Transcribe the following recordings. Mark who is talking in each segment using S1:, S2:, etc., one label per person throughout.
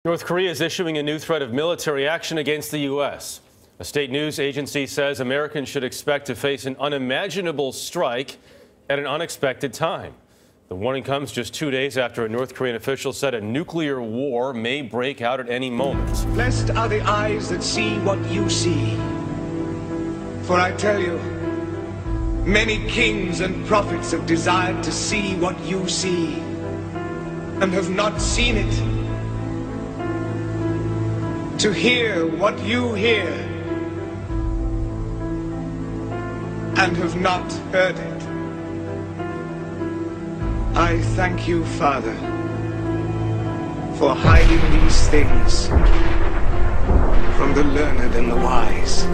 S1: North Korea is issuing a new threat of military action against the U.S. A state news agency says Americans should expect to face an unimaginable strike at an unexpected time. The warning comes just 2 days after a North Korean official said a nuclear war may break out at any moment.
S2: Blessed are the eyes that see what you see. For I tell you, many kings and prophets have desired to see what you see and have not seen it. To hear what you hear and have not heard it. I thank you, Father, for hiding these things from the learned and the wise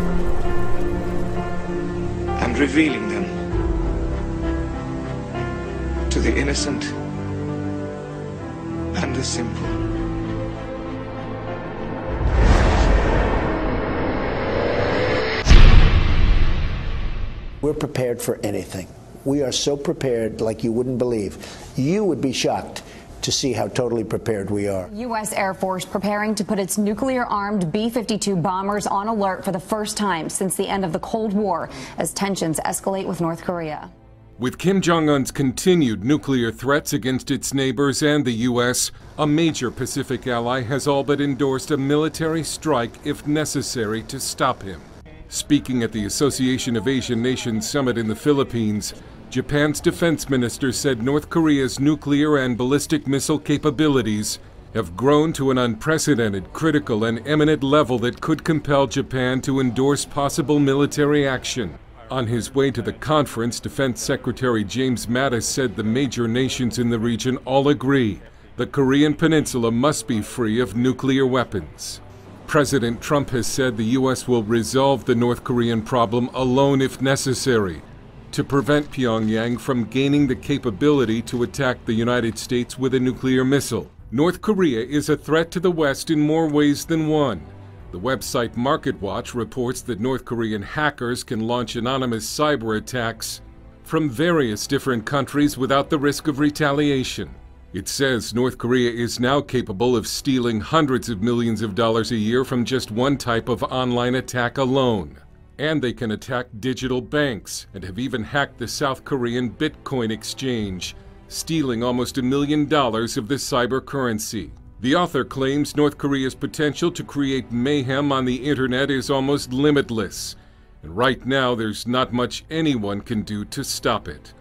S2: and revealing them to the innocent and the simple.
S3: We're prepared for anything. We are so prepared like you wouldn't believe. You would be shocked to see how totally prepared we are.
S4: U.S. Air Force preparing to put its nuclear-armed B-52 bombers on alert for the first time since the end of the Cold War as tensions escalate with North Korea.
S5: With Kim Jong-un's continued nuclear threats against its neighbors and the U.S., a major Pacific ally has all but endorsed a military strike if necessary to stop him. Speaking at the Association of Asian Nations Summit in the Philippines, Japan's defense minister said North Korea's nuclear and ballistic missile capabilities have grown to an unprecedented, critical, and imminent level that could compel Japan to endorse possible military action. On his way to the conference, Defense Secretary James Mattis said the major nations in the region all agree the Korean Peninsula must be free of nuclear weapons. President Trump has said the U.S. will resolve the North Korean problem alone if necessary to prevent Pyongyang from gaining the capability to attack the United States with a nuclear missile. North Korea is a threat to the West in more ways than one. The website MarketWatch reports that North Korean hackers can launch anonymous cyber attacks from various different countries without the risk of retaliation. It says North Korea is now capable of stealing hundreds of millions of dollars a year from just one type of online attack alone. And they can attack digital banks and have even hacked the South Korean Bitcoin exchange, stealing almost $1 million of the cyber currency. The author claims North Korea's potential to create mayhem on the internet is almost limitless. And right now, there's not much anyone can do to stop it.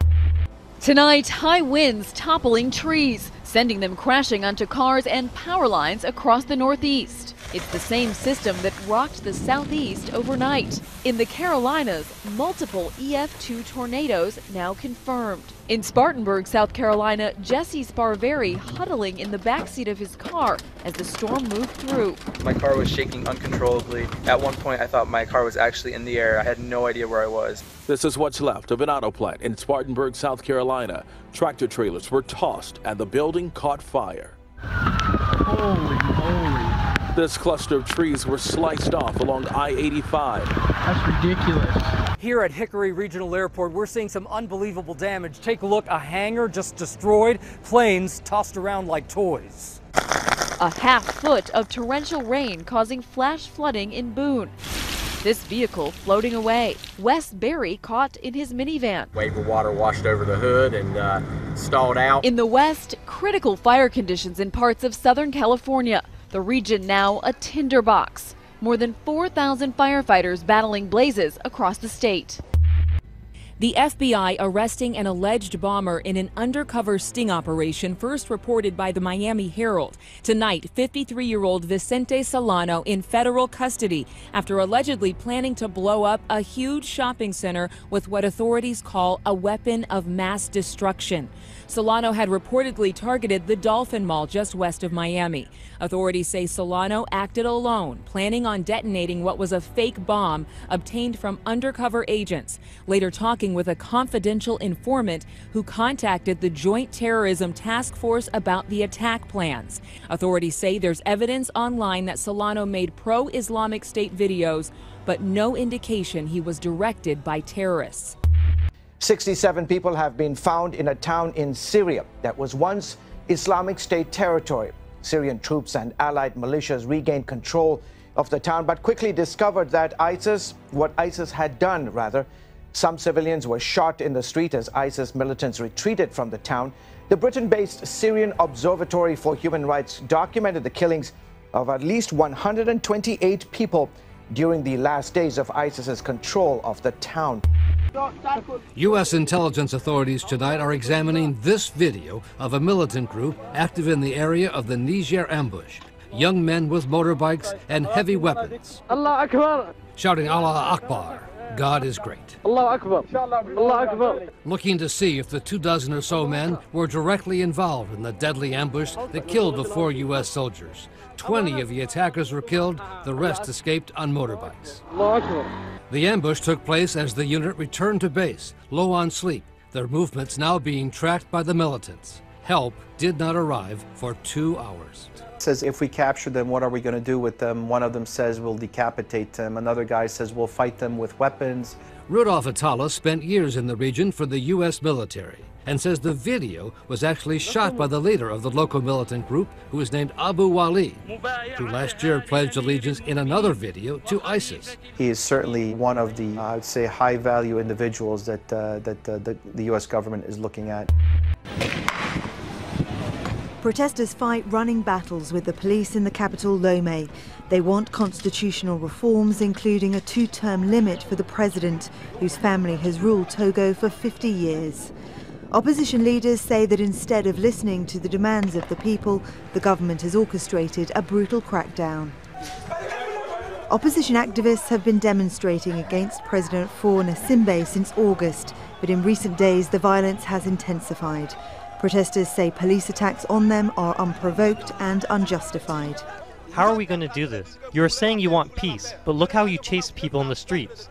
S6: Tonight, high winds toppling trees, sending them crashing onto cars and power lines across the Northeast. It's the same system that rocked the Southeast overnight. In the Carolinas, multiple EF2 tornadoes now confirmed. In Spartanburg, South Carolina, Jesse Sparveri huddling in the backseat of his car as the storm moved through.
S7: My car was shaking uncontrollably. At one point, I thought my car was actually in the air. I had no idea where I was.
S8: This is what's left of an auto plant in Spartanburg, South Carolina. Tractor trailers were tossed and the building caught fire.
S9: Holy moly.
S8: This cluster of trees were sliced off along I-85.
S9: That's ridiculous.
S10: Here at Hickory Regional Airport, we're seeing some unbelievable damage. Take a look, a hangar just destroyed, planes tossed around like toys.
S6: A half-foot of torrential rain causing flash flooding in Boone. This vehicle floating away. Wes Berry caught in his minivan.
S11: Wave of water washed over the hood and stalled out.
S6: In the west, critical fire conditions in parts of Southern California. The region now a tinderbox. More than 4,000 firefighters battling blazes across the state.
S12: The FBI arresting an alleged bomber in an undercover sting operation first reported by the Miami Herald. Tonight, 53-year-old Vicente Solano in federal custody after allegedly planning to blow up a huge shopping center with what authorities call a weapon of mass destruction. Solano had reportedly targeted the Dolphin Mall just west of Miami. Authorities say Solano acted alone, planning on detonating what was a fake bomb obtained from undercover agents, later talking with a confidential informant who contacted the Joint Terrorism Task Force about the attack plans. Authorities say there's evidence online that Solano made pro-Islamic State videos, but no indication he was directed by terrorists.
S3: 67 people have been found in a town in Syria that was once Islamic State territory.
S13: Syrian troops and allied militias regained control of the town, but quickly discovered that what ISIS had done, rather. Some civilians were shot in the street as ISIS militants retreated from the town. The Britain-based Syrian Observatory for Human Rights documented the killings of at least 128 people during the last days of ISIS's control of the town.
S14: U.S. intelligence authorities tonight are examining this video of a militant group active in the area of the Niger ambush. Young men with motorbikes and heavy weapons,
S9: Allah Akbar!
S14: shouting Allah Akbar, God is great.
S9: Allah Akbar! Allah Akbar!
S14: Looking to see if the 24 or so men were directly involved in the deadly ambush that killed the 4 U.S. soldiers. 20 of the attackers were killed, the rest escaped on motorbikes.
S9: Allah Akbar!
S14: The ambush took place as the unit returned to base, low on sleep, their movements now being tracked by the militants. Help did not arrive for 2 hours.
S15: Says, if we capture them, what are we going to do with them? One of them says we'll decapitate them. Another guy says we'll fight them with weapons.
S14: Rudolph Atala spent years in the region for the U.S. military and says the video was actually shot by the leader of the local militant group, who is named Abu Wali, who last year pledged allegiance in another video to ISIS.
S15: He is certainly one of the, I would say, high-value individuals that the U.S. government is looking at.
S16: Protesters fight running battles with the police in the capital Lomé. They want constitutional reforms, including a 2-term limit for the president, whose family has ruled Togo for 50 years. Opposition leaders say that instead of listening to the demands of the people, the government has orchestrated a brutal crackdown. Opposition activists have been demonstrating against President Faure Gnassingbe since August, but in recent days the violence has intensified. Protesters say police attacks on them are unprovoked and unjustified.
S17: How are we going to do this? You're saying you want peace, but look how you chase people in the streets.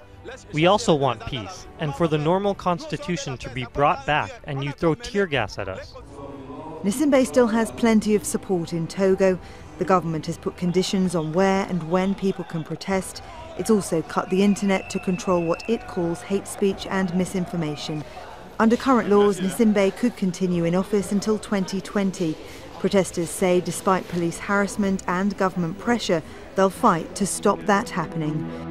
S17: We also want peace, and for the normal constitution to be brought back, and you throw tear gas at us.
S16: Gnassingbe still has plenty of support in Togo. The government has put conditions on where and when people can protest. It's also cut the internet to control what it calls hate speech and misinformation. Under current laws, Gnassingbe could continue in office until 2020. Protesters say despite police harassment and government pressure, they'll fight to stop that happening.